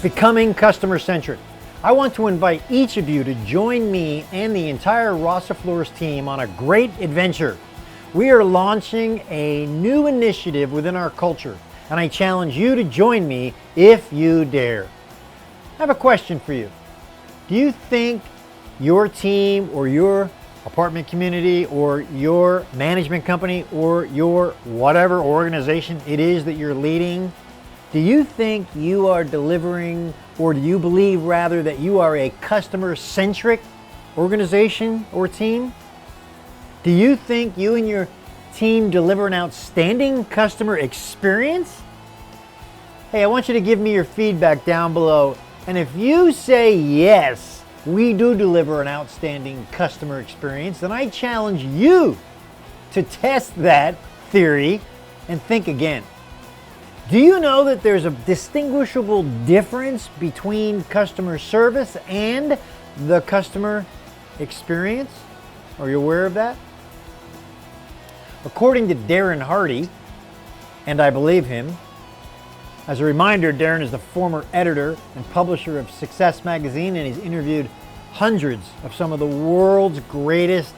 Becoming customer-centric. I want to invite each of you to join me and the entire Rasa team on a great adventure. We are launching a new initiative within our culture, and I challenge you to join me if you dare. I have a question for you. Do you think your team or your apartment community or your management company or your whatever organization it is that you're leading, do you think you are delivering, or do you believe rather that you are a customer-centric organization or team? Do you think you and your team deliver an outstanding customer experience? Hey, I want you to give me your feedback down below. And if you say yes, we do deliver an outstanding customer experience, then I challenge you to test that theory and think again. Do you know that there's a distinguishable difference between customer service and the customer experience? Are you aware of that? According to Darren Hardy, and I believe him, as a reminder, Darren is the former editor and publisher of Success Magazine, and he's interviewed hundreds of some of the world's greatest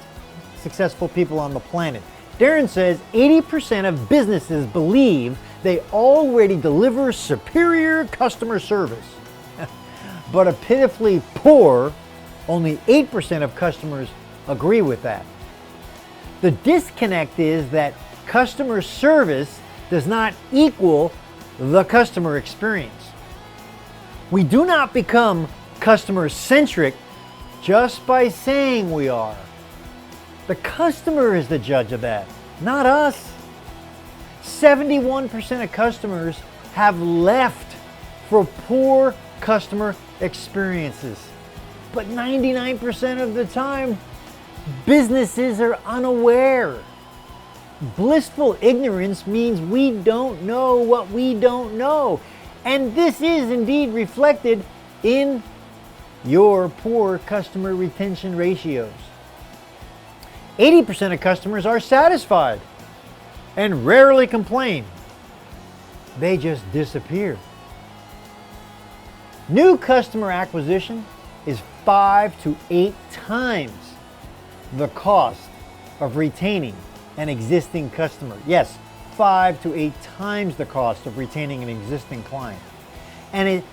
successful people on the planet. Darren says 80% of businesses believe they already deliver superior customer service, but a pitifully poor, only 8% of customers agree with that. The disconnect is that customer service does not equal the customer experience. We do not become customer-centric just by saying we are. The customer is the judge of that, not us. 71% of customers have left for poor customer experiences. But 99% of the time, businesses are unaware. Blissful ignorance means we don't know what we don't know. And this is indeed reflected in your poor customer retention ratios. 80% of customers are satisfied and rarely complain. They just disappear. New customer acquisition is 5 to 8 times the cost of retaining an existing customer. Yes, 5 to 8 times the cost of retaining an existing client. And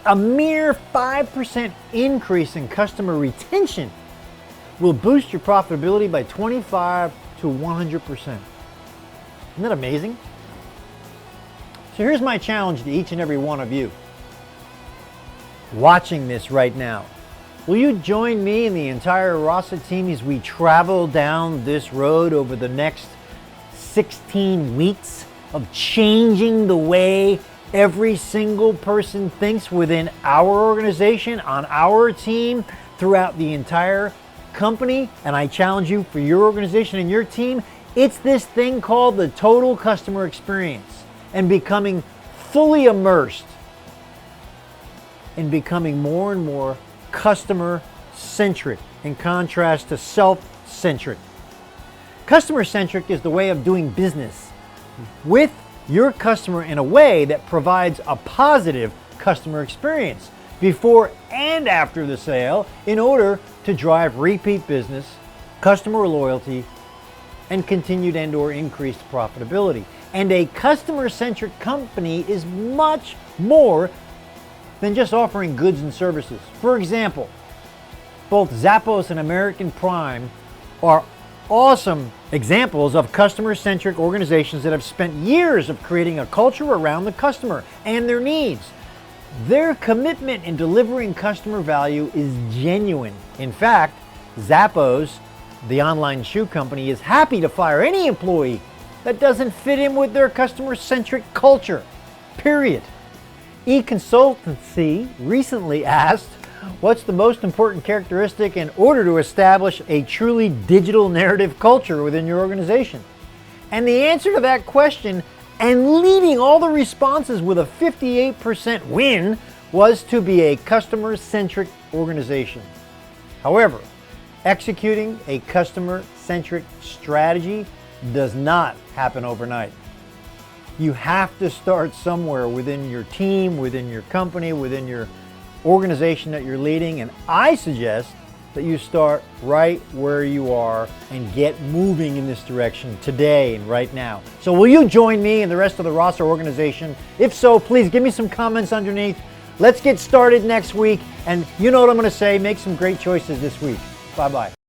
a mere 5% increase in customer retention will boost your profitability by 25 to 100%. Isn't that amazing? So here's my challenge to each and every one of you watching this right now. Will you join me and the entire Rasa team as we travel down this road over the next 16 weeks of changing the way every single person thinks within our organization, on our team, throughout the entire company? And I challenge you for your organization and your team, it's this thing called the total customer experience, and becoming fully immersed in becoming more and more customer-centric in contrast to self-centric. Customer-centric is the way of doing business with your customer in a way that provides a positive customer experience before and after the sale in order to drive repeat business, customer loyalty, and continued and/or increased profitability. And a customer-centric company is much more than just offering goods and services. For example, both Zappos and American Prime are awesome examples of customer-centric organizations that have spent years of creating a culture around the customer and their needs. Their commitment in delivering customer value is genuine. In fact, Zappos, the online shoe company, is happy to fire any employee that doesn't fit in with their customer-centric culture, period. eConsultancy recently asked, what's the most important characteristic in order to establish a truly digital narrative culture within your organization? And the answer to that question, and leading all the responses with a 58% win, was to be a customer-centric organization. However, executing a customer-centric strategy does not happen overnight. You have to start somewhere within your team, within your company, within your organization that you're leading, and I suggest that you start right where you are and get moving in this direction today and right now. So will you join me and the rest of the Rasa organization? If so, please give me some comments underneath. Let's get started next week, and you know what I'm going to say, make some great choices this week. Bye-bye.